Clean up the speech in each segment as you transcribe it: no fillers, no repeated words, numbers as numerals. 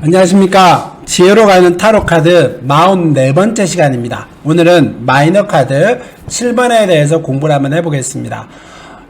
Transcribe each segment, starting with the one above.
안녕하십니까. 지혜로 가는 타로카드 44번째 시간입니다. 오늘은 마이너 카드 7번에 대해서 공부를 한번 해보겠습니다.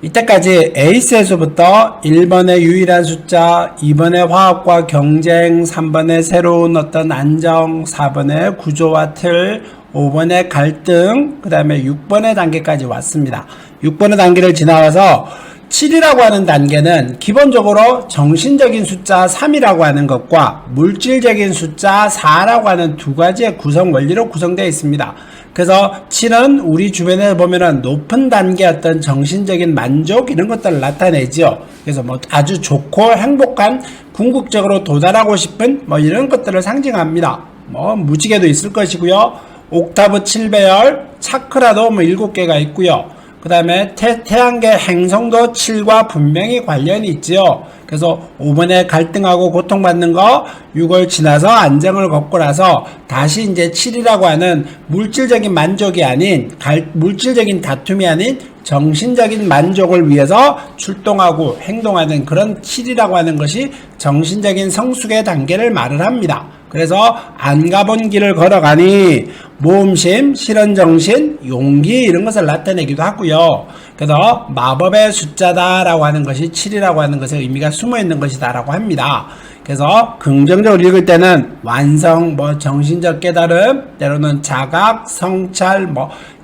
이때까지 에이스에서부터 1번의 유일한 숫자, 2번의 화합과 경쟁, 3번의 새로운 어떤 안정, 4번의 구조와 틀, 5번의 갈등, 그 다음에 6번의 단계까지 왔습니다. 6번의 단계를 지나가서 7이라고 하는 단계는 기본적으로 정신적인 숫자 3이라고 하는 것과 물질적인 숫자 4라고 하는 두 가지의 구성 원리로 구성되어 있습니다. 그래서 7은 우리 주변에 보면은 높은 단계의 어떤 정신적인 만족 이런 것들을 나타내지요. 그래서 뭐 아주 좋고 행복한 궁극적으로 도달하고 싶은 뭐 이런 것들을 상징합니다. 뭐 무지개도 있을 것이고요. 옥타브 7배열, 차크라도 뭐 7개가 있고요. 그 다음에 태양계 행성도 7과 분명히 관련이 있지요. 그래서 5번에 갈등하고 고통받는 거 6월 지나서 안정을 걷고 나서 다시 이제 7이라고 하는 물질적인 만족이 아닌 물질적인 다툼이 아닌 정신적인 만족을 위해서 출동하고 행동하는 그런 7이라고 하는 것이 정신적인 성숙의 단계를 말을 합니다. 그래서 안 가본 길을 걸어가니 모험심, 실현정신, 용기 이런 것을 나타내기도 하고요. 그래서 마법의 숫자다라고 하는 것이 7이라고 하는 것의 의미가 숨어있는 것이다라고 합니다. 그래서 긍정적으로 읽을 때는 완성, 정신적 깨달음, 때로는 자각, 성찰,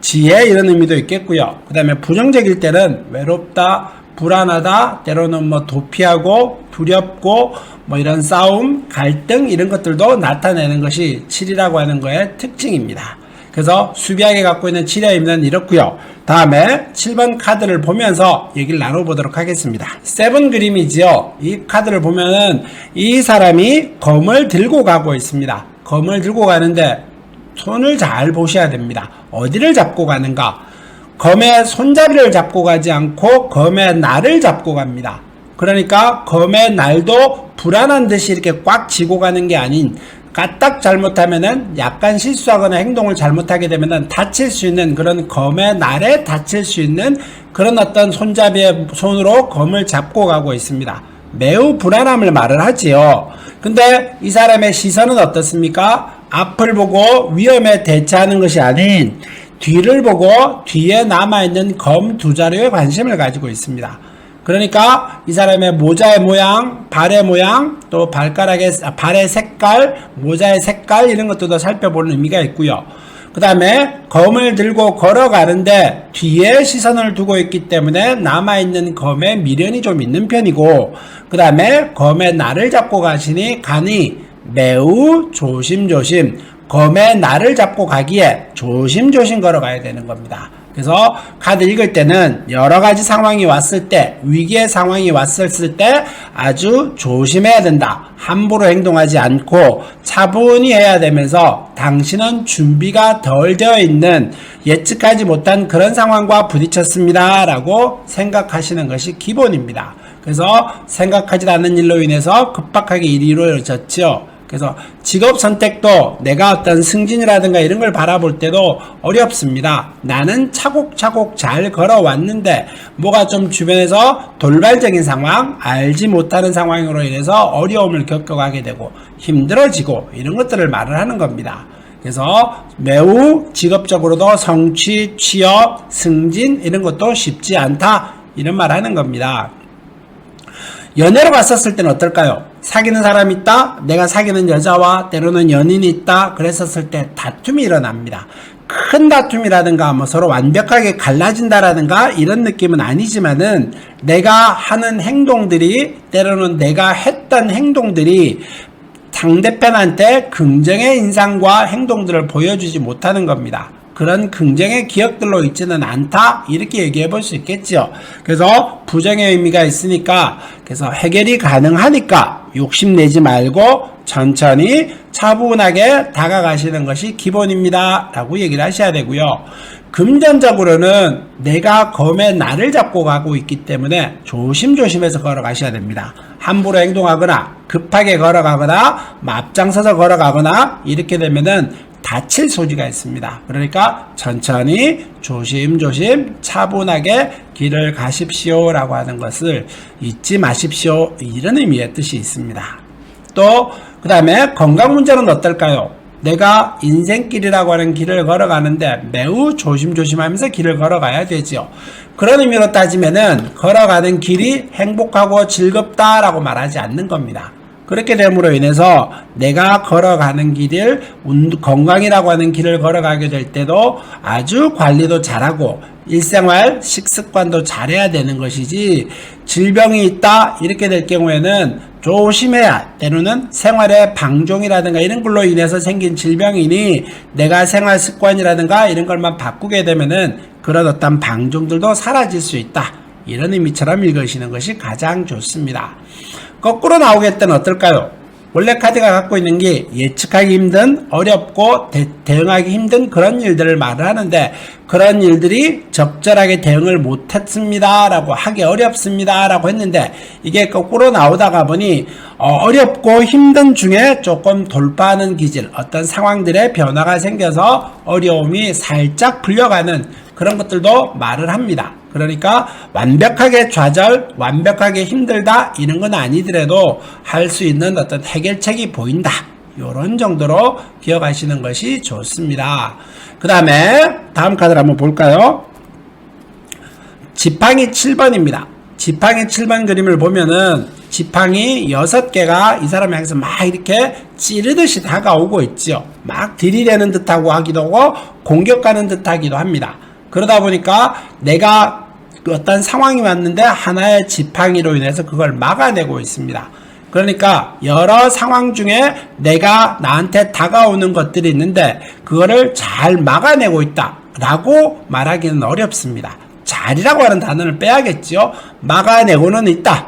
지혜 이런 의미도 있겠고요. 그 다음에 부정적일 때는 외롭다, 불안하다, 때로는 도피하고 두렵고 이런 싸움, 갈등 이런 것들도 나타내는 것이 7이라고 하는 거의 특징입니다. 그래서 수비하게 갖고 있는 7의 의미는 이렇고요. 다음에 7번 카드를 보면서 얘기를 나눠보도록 하겠습니다. 세븐 그림이지요. 이 카드를 보면은 이 사람이 검을 들고 가고 있습니다. 검을 들고 가는데 손을 잘 보셔야 됩니다. 어디를 잡고 가는가? 검의 손잡이를 잡고 가지 않고 검의 날을 잡고 갑니다. 그러니까 검의 날도 불안한 듯이 이렇게 꽉 쥐고 가는 게 아닌 까딱 잘못하면은 약간 실수하거나 행동을 잘못하게 되면은 다칠 수 있는 그런 검의 날에 다칠 수 있는 그런 어떤 손잡이의 손으로 검을 잡고 가고 있습니다. 매우 불안함을 말을 하지요. 근데 이 사람의 시선은 어떻습니까? 앞을 보고 위험에 대처하는 것이 아닌 뒤를 보고 뒤에 남아있는 검 두 자루에 관심을 가지고 있습니다. 그러니까 이 사람의 모자의 모양, 발의 모양, 또 발의 색깔, 모자의 색깔 이런 것들도 살펴보는 의미가 있고요. 그 다음에 검을 들고 걸어가는데 뒤에 시선을 두고 있기 때문에 남아있는 검에 미련이 좀 있는 편이고, 그 다음에 검의 날을 잡고 가니 매우 조심조심 검의 날을 잡고 가기에 조심조심 걸어가야 되는 겁니다. 그래서 카드 읽을 때는 여러 가지 상황이 왔을 때, 위기의 상황이 왔을 때 아주 조심해야 된다. 함부로 행동하지 않고 차분히 해야 되면서 당신은 준비가 덜 되어 있는 예측하지 못한 그런 상황과 부딪혔습니다. 라고 생각하시는 것이 기본입니다. 그래서 생각하지 않는 일로 인해서 급박하게 일이 이루어졌죠. 그래서 직업 선택도 내가 어떤 승진이라든가 이런 걸 바라볼 때도 어렵습니다. 나는 차곡차곡 잘 걸어왔는데 뭐가 좀 주변에서 돌발적인 상황, 알지 못하는 상황으로 인해서 어려움을 겪어가게 되고 힘들어지고 이런 것들을 말을 하는 겁니다. 그래서 매우 직업적으로도 성취, 취업, 승진 이런 것도 쉽지 않다 이런 말 하는 겁니다. 연애로 봤었을 때는 어떨까요? 사귀는 사람이 있다, 내가 사귀는 여자와 때로는 연인이 있다 그랬었을 때 다툼이 일어납니다. 큰 다툼이라든가 서로 완벽하게 갈라진다라든가 이런 느낌은 아니지만은 내가 하는 행동들이 때로는 내가 했던 행동들이 상대편한테 긍정의 인상과 행동들을 보여주지 못하는 겁니다. 그런 긍정의 기억들로 있지는 않다 이렇게 얘기해 볼 수 있겠죠. 그래서 부정의 의미가 있으니까 그래서 해결이 가능하니까 욕심내지 말고 천천히 차분하게 다가가시는 것이 기본입니다 라고 얘기를 하셔야 되고요. 금전적으로는 내가 검의 날을 잡고 가고 있기 때문에 조심조심해서 걸어가셔야 됩니다. 함부로 행동하거나 급하게 걸어가거나 앞장서서 걸어가거나 이렇게 되면은 다칠 소지가 있습니다. 그러니까 천천히 조심조심 차분하게 길을 가십시오 라고 하는 것을 잊지 마십시오 이런 의미의 뜻이 있습니다. 또 그 다음에 건강 문제는 어떨까요? 내가 인생길이라고 하는 길을 걸어가는데 매우 조심조심하면서 길을 걸어가야 되지요. 그런 의미로 따지면은 걸어가는 길이 행복하고 즐겁다라고 말하지 않는 겁니다. 그렇게 됨으로 인해서 내가 걸어가는 길을 건강이라고 하는 길을 걸어가게 될 때도 아주 관리도 잘하고 일생활 식습관도 잘해야 되는 것이지, 질병이 있다 이렇게 될 경우에는 조심해야, 때로는 생활의 방종이라든가 이런 걸로 인해서 생긴 질병이니 내가 생활 습관이라든가 이런 걸만 바꾸게 되면은 그런 어떤 방종들도 사라질 수 있다, 이런 의미처럼 읽으시는 것이 가장 좋습니다. 거꾸로 나오게 때는 어떨까요? 원래 카드가 갖고 있는 게 예측하기 힘든, 어렵고 대응하기 힘든 그런 일들을 말을 하는데, 그런 일들이 적절하게 대응을 못했습니다 라고 하기 어렵습니다 라고 했는데, 이게 거꾸로 나오다가 보니 어렵고 힘든 중에 조금 돌파하는 기질, 어떤 상황들의 변화가 생겨서 어려움이 살짝 풀려가는 그런 것들도 말을 합니다. 그러니까 완벽하게 좌절, 완벽하게 힘들다 이런 건 아니더라도 할 수 있는 어떤 해결책이 보인다, 이런 정도로 기억하시는 것이 좋습니다. 그 다음에 다음 카드를 한번 볼까요? 지팡이 7번입니다. 지팡이 7번 그림을 보면은 지팡이 6개가 이 사람 향해서 막 이렇게 찌르듯이 다가오고 있죠. 막 들이대는 듯하고 하기도 하고 공격하는 듯하기도 합니다. 그러다 보니까 내가 어떤 상황이 왔는데 하나의 지팡이로 인해서 그걸 막아내고 있습니다. 그러니까 여러 상황 중에 내가 나한테 다가오는 것들이 있는데 그거를 잘 막아내고 있다 라고 말하기는 어렵습니다. 잘이라고 하는 단어를 빼야겠죠. 막아내고는 있다.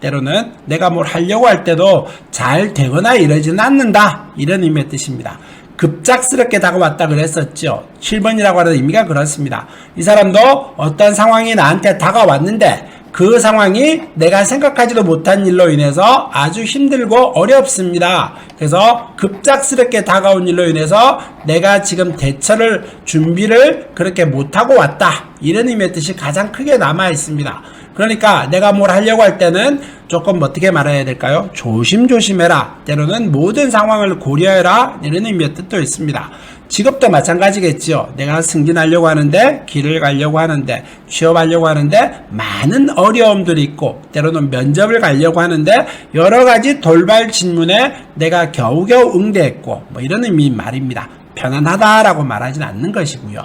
때로는 내가 뭘 하려고 할 때도 잘 되거나 이러지는 않는다, 이런 의미의 뜻입니다. 급작스럽게 다가왔다 그랬었죠. 7번이라고 하는 의미가 그렇습니다. 이 사람도 어떤 상황이 나한테 다가왔는데 그 상황이 내가 생각하지도 못한 일로 인해서 아주 힘들고 어렵습니다. 그래서 급작스럽게 다가온 일로 인해서 내가 지금 대처를, 준비를 그렇게 못하고 왔다, 이런 의미의 뜻이 가장 크게 남아 있습니다. 그러니까 내가 뭘 하려고 할 때는 조금 어떻게 말해야 될까요? 조심조심해라, 때로는 모든 상황을 고려해라, 이런 의미의 뜻도 있습니다. 직업도 마찬가지겠죠. 내가 승진하려고 하는데, 길을 가려고 하는데, 취업하려고 하는데 많은 어려움들이 있고, 때로는 면접을 가려고 하는데 여러 가지 돌발 질문에 내가 겨우겨우 응대했고, 뭐 이런 의미의 말입니다. 편안하다라고 말하지는 않는 것이고요.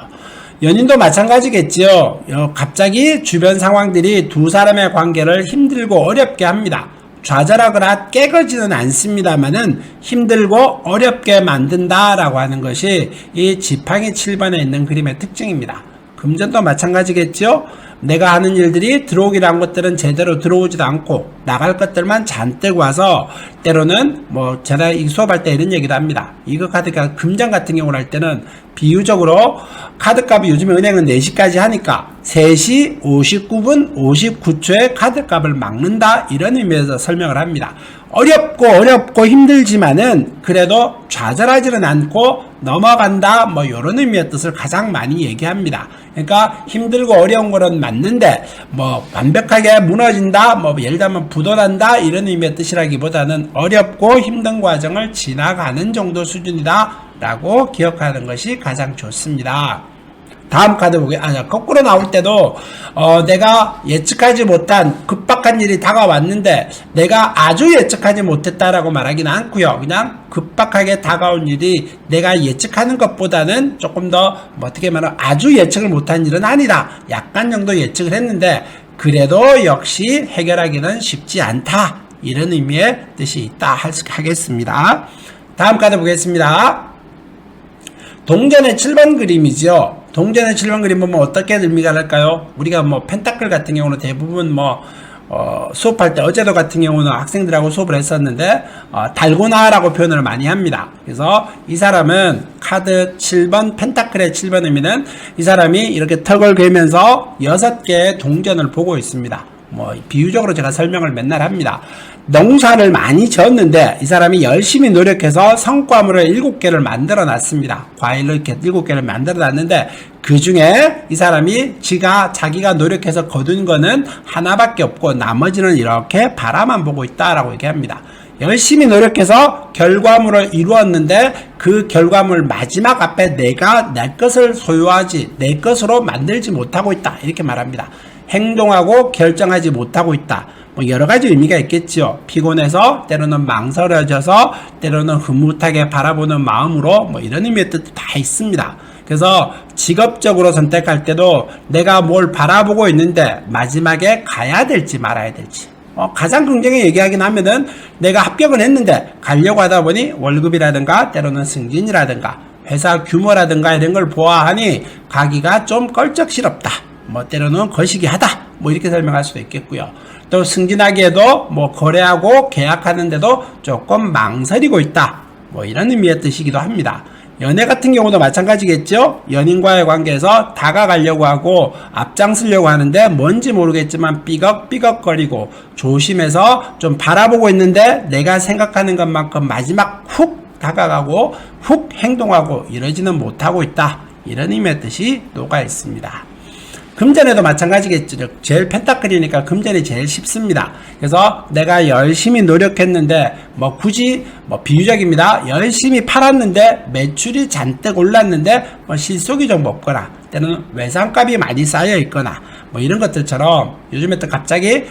연인도 마찬가지겠지요. 갑자기 주변 상황들이 두 사람의 관계를 힘들고 어렵게 합니다. 좌절하거나 깨거지는 않습니다만은 힘들고 어렵게 만든다라고 하는 것이 이 지팡이 7번에 있는 그림의 특징입니다. 금전도 마찬가지겠죠. 내가 하는 일들이 들어오기로 한 것들은 제대로 들어오지도 않고 나갈 것들만 잔뜩 와서, 때로는 뭐 제가 이 수업할 때 이런 얘기도 합니다. 이거 카드가 금장 같은 경우를 할 때는 비유적으로 카드값이 요즘에 은행은 4시까지 하니까 3시 59분 59초에 카드값을 막는다, 이런 의미에서 설명을 합니다. 어렵고 힘들지만은 그래도 좌절하지는 않고 넘어간다, 뭐 이런 의미의 뜻을 가장 많이 얘기합니다. 그러니까 힘들고 어려운 거는 맞는데 뭐 완벽하게 무너진다, 뭐 예를 들면 부도난다, 이런 의미의 뜻이라기보다는 어렵고 힘든 과정을 지나가는 정도 수준이다 라고 기억하는 것이 가장 좋습니다. 다음 카드 거꾸로 나올 때도 내가 예측하지 못한 급박한 일이 다가왔는데 내가 아주 예측하지 못했다라고 말하기는 않고요. 그냥 급박하게 다가온 일이 내가 예측하는 것보다는 조금 더 어떻게 말하면 아주 예측을 못한 일은 아니다, 약간 정도 예측을 했는데 그래도 역시 해결하기는 쉽지 않다, 이런 의미의 뜻이 있다 하겠습니다. 다음 카드 보겠습니다. 동전의 7번 그림이죠. 동전의 7번 그림 보면 어떻게 의미가 날까요? 우리가 뭐 펜타클 같은 경우는 대부분 수업할 때, 어제도 같은 경우는 학생들하고 수업을 했었는데 달고나라고 표현을 많이 합니다. 그래서 이 사람은 카드 7번, 펜타클의 7번 의미는 이 사람이 이렇게 턱을 괴면서 6개의 동전을 보고 있습니다. 뭐 비유적으로 제가 설명을 맨날 합니다. 농사를 많이 지었는데 이 사람이 열심히 노력해서 성과물을 7개를 만들어 놨습니다. 과일을 이렇게 7개를 만들어 놨는데 그 중에 이 사람이 자기가 노력해서 거둔 거는 하나밖에 없고 나머지는 이렇게 바라만 보고 있다라고 얘기합니다. 열심히 노력해서 결과물을 이루었는데 그 결과물 마지막 앞에 내가 내 것을 소유하지 내 것으로 만들지 못하고 있다 이렇게 말합니다. 행동하고 결정하지 못하고 있다. 뭐 여러 가지 의미가 있겠지요. 피곤해서 때로는 망설여져서 때로는 흐뭇하게 바라보는 마음으로 뭐 이런 의미의 뜻도 다 있습니다. 그래서 직업적으로 선택할 때도 내가 뭘 바라보고 있는데 마지막에 가야 될지 말아야 될지 가장 긍정에 얘기하긴 하면은 내가 합격은 했는데 가려고 하다 보니 월급이라든가 때로는 승진이라든가 회사 규모라든가 이런 걸 보아하니 가기가 좀 껄쩍스럽다. 뭐 때로는 거시기하다. 뭐 이렇게 설명할 수도 있겠고요. 또 승진하기에도 뭐 거래하고 계약하는데도 조금 망설이고 있다. 뭐 이런 의미의 뜻이기도 합니다. 연애 같은 경우도 마찬가지겠죠. 연인과의 관계에서 다가가려고 하고 앞장서려고 하는데 뭔지 모르겠지만 삐걱삐걱거리고 조심해서 좀 바라보고 있는데 내가 생각하는 것만큼 마지막 훅 다가가고 훅 행동하고 이러지는 못하고 있다. 이런 의미의 뜻이 녹아 있습니다. 금전에도 마찬가지겠죠. 제일 펜타클이니까 금전이 제일 쉽습니다. 그래서 내가 열심히 노력했는데 뭐 굳이 뭐 비유적입니다. 열심히 팔았는데 매출이 잔뜩 올랐는데 뭐 실속이 좀 없거나 때는 외상값이 많이 쌓여 있거나 뭐 이런 것들처럼 요즘에 또 갑자기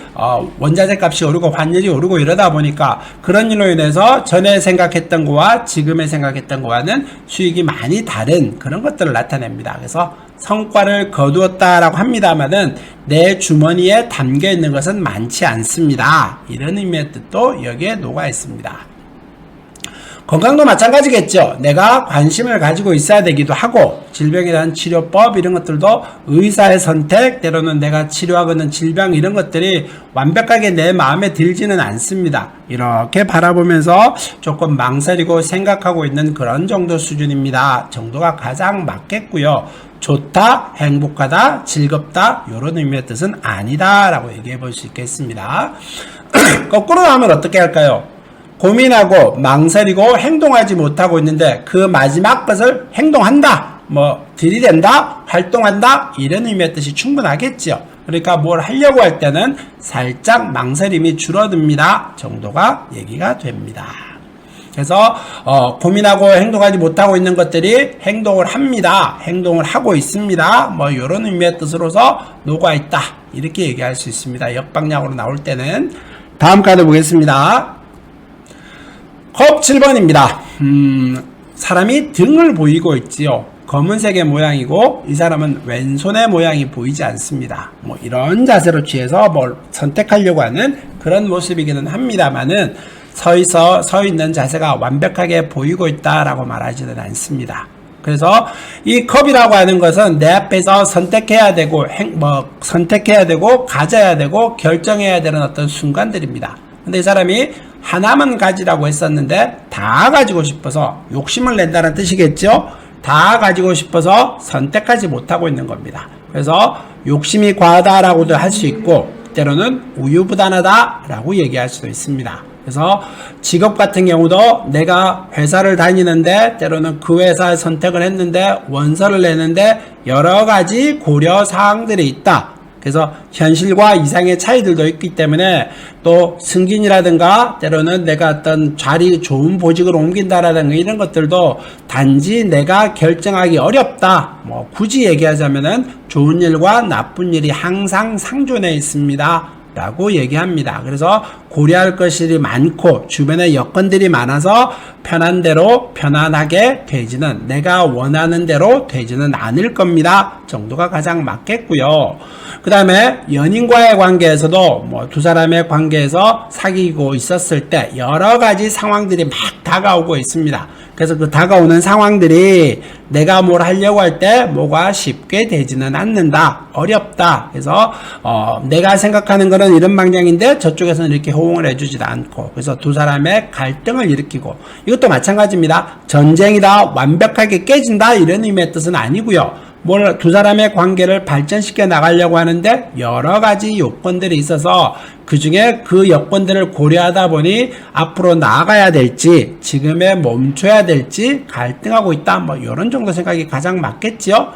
원자재 값이 오르고 환율이 오르고 이러다 보니까 그런 일로 인해서 전에 생각했던 거와 지금에 생각했던 거와는 수익이 많이 다른 그런 것들을 나타냅니다. 그래서 성과를 거두었다라고 합니다만은 내 주머니에 담겨 있는 것은 많지 않습니다. 이런 의미의 뜻도 여기에 녹아 있습니다. 건강도 마찬가지겠죠. 내가 관심을 가지고 있어야 되기도 하고 질병에 대한 치료법 이런 것들도 의사의 선택 때로는 내가 치료하고는 질병 이런 것들이 완벽하게 내 마음에 들지는 않습니다. 이렇게 바라보면서 조금 망설이고 생각하고 있는 그런 정도 수준입니다. 정도가 가장 맞겠고요. 좋다, 행복하다, 즐겁다 이런 의미의 뜻은 아니다 라고 얘기해 볼 수 있겠습니다. 거꾸로 하면 어떻게 할까요? 고민하고 망설이고 행동하지 못하고 있는데 그 마지막 것을 행동한다, 뭐 들이댄다, 활동한다 이런 의미의 뜻이 충분하겠죠. 그러니까 뭘 하려고 할 때는 살짝 망설임이 줄어듭니다 정도가 얘기가 됩니다. 그래서 고민하고 행동하지 못하고 있는 것들이 행동을 합니다. 행동을 하고 있습니다. 뭐 이런 의미의 뜻으로서 녹아 있다 이렇게 얘기할 수 있습니다. 역방향으로 나올 때는. 다음 카드 보겠습니다. 컵 7번입니다. 사람이 등을 보이고 있지요. 검은색의 모양이고 이 사람은 왼손의 모양이 보이지 않습니다. 뭐 이런 자세로 취해서 뭘 선택하려고 하는 그런 모습이기는 합니다만은 서 있는 자세가 완벽하게 보이고 있다라고 말하지는 않습니다. 그래서 이 컵이라고 하는 것은 내 앞에서 선택해야 되고 선택해야 되고 가져야 되고 결정해야 되는 어떤 순간들입니다. 근데 이 사람이 하나만 가지라고 했었는데 다 가지고 싶어서 욕심을 낸다는 뜻이겠죠? 다 가지고 싶어서 선택하지 못하고 있는 겁니다. 그래서 욕심이 과하다라고도 할 수 있고 때로는 우유부단하다라고 얘기할 수도 있습니다. 그래서 직업 같은 경우도 내가 회사를 다니는데 때로는 그 회사에 선택을 했는데 원서를 내는데 여러 가지 고려 사항들이 있다. 그래서 현실과 이상의 차이들도 있기 때문에 또 승진이라든가 때로는 내가 어떤 좋은 보직으로 옮긴다라든가 이런 것들도 단지 내가 결정하기 어렵다. 뭐 굳이 얘기하자면은 좋은 일과 나쁜 일이 항상 상존해 있습니다. 라고 얘기합니다. 그래서 고려할 것이 많고 주변에 여건들이 많아서 편한 대로 편안하게 되지는 내가 원하는 대로 되지는 않을 겁니다. 정도가 가장 맞겠고요. 그 다음에 연인과의 관계에서도 뭐 두 사람의 관계에서 사귀고 있었을 때 여러 가지 상황들이 막 다가오고 있습니다. 그래서 그 다가오는 상황들이 내가 뭘 하려고 할 때 뭐가 쉽게 되지는 않는다. 어렵다. 그래서 내가 생각하는 거는 이런 방향인데 저쪽에서는 이렇게 호응을 해주지도 않고 그래서 두 사람의 갈등을 일으키고 이것도 마찬가지입니다. 전쟁이다. 완벽하게 깨진다. 이런 의미의 뜻은 아니고요. 두 사람의 관계를 발전시켜 나가려고 하는데 여러 가지 요건들이 있어서 그 중에 그 여건들을 고려하다 보니 앞으로 나아가야 될지 지금에 멈춰야 될지 갈등하고 있다. 뭐 이런 정도 생각이 가장 맞겠지요.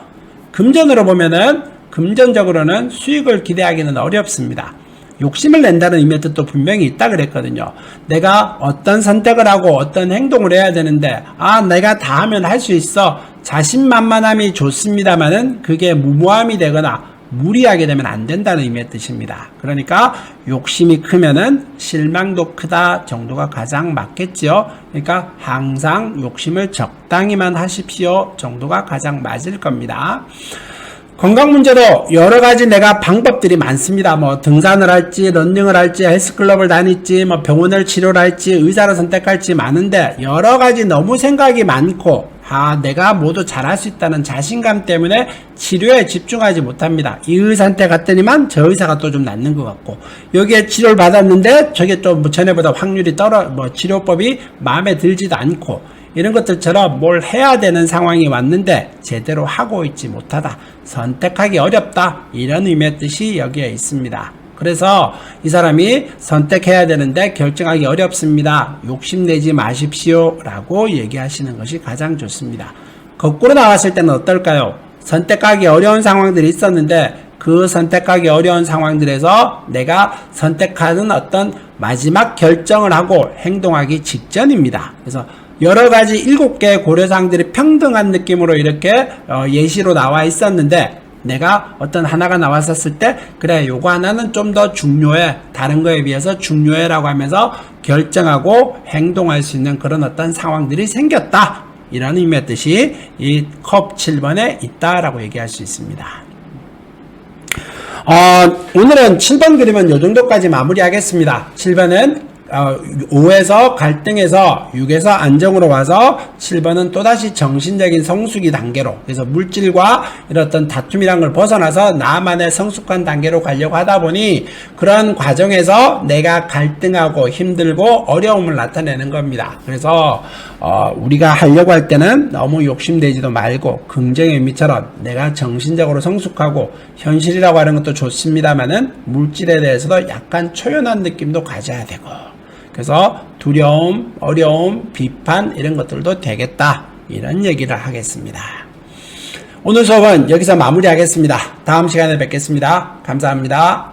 금전으로 보면은 금전적으로는 수익을 기대하기는 어렵습니다. 욕심을 낸다는 의미의 뜻도 분명히 있다 그랬거든요. 내가 어떤 선택을 하고 어떤 행동을 해야 되는데 내가 다 하면 할 수 있어. 자신만만함이 좋습니다만은 그게 무모함이 되거나 무리하게 되면 안 된다는 의미의 뜻입니다. 그러니까 욕심이 크면은 실망도 크다 정도가 가장 맞겠지요. 그러니까 항상 욕심을 적당히만 하십시오 정도가 가장 맞을 겁니다. 건강 문제도 여러 가지 내가 방법들이 많습니다. 뭐 등산을 할지, 러닝을 할지, 헬스클럽을 다닐지, 뭐 병원을 치료를 할지, 의사를 선택할지 많은데 여러 가지 너무 생각이 많고 내가 모두 잘할 수 있다는 자신감 때문에 치료에 집중하지 못합니다. 이 의사한테 갔더니만 저 의사가 또 좀 낫는 것 같고 여기에 치료를 받았는데 저게 좀 전에보다 확률이 치료법이 마음에 들지도 않고 이런 것들처럼 뭘 해야 되는 상황이 왔는데 제대로 하고 있지 못하다. 선택하기 어렵다. 이런 의미의 뜻이 여기에 있습니다. 그래서 이 사람이 선택해야 되는데 결정하기 어렵습니다. 욕심내지 마십시오 라고 얘기하시는 것이 가장 좋습니다. 거꾸로 나왔을 때는 어떨까요? 선택하기 어려운 상황들이 있었는데 그 선택하기 어려운 상황들에서 내가 선택하는 어떤 마지막 결정을 하고 행동하기 직전입니다. 그래서 여러 가지 7개의 고려사항들이 평등한 느낌으로 이렇게 예시로 나와 있었는데 내가 어떤 하나가 나왔었을 때 그래 요거 하나는 좀 더 중요해 다른 거에 비해서 중요해 라고 하면서 결정하고 행동할 수 있는 그런 어떤 상황들이 생겼다 이런 의미의 뜻이 이 컵 7번에 있다라고 얘기할 수 있습니다. 오늘은 7번 그림은 요 정도까지 마무리하겠습니다. 7번은 5에서 갈등에서 6에서 안정으로 와서 7번은 또다시 정신적인 성숙이 단계로 그래서 물질과 이런 어떤 다툼이란 걸 벗어나서 나만의 성숙한 단계로 가려고 하다 보니 그런 과정에서 내가 갈등하고 힘들고 어려움을 나타내는 겁니다. 그래서 우리가 하려고 할 때는 너무 욕심내지도 말고 긍정의 의미처럼 내가 정신적으로 성숙하고 현실이라고 하는 것도 좋습니다만은 물질에 대해서도 약간 초연한 느낌도 가져야 되고 그래서 두려움, 어려움, 비판 이런 것들도 되겠다 이런 얘기를 하겠습니다. 오늘 수업은 여기서 마무리하겠습니다. 다음 시간에 뵙겠습니다. 감사합니다.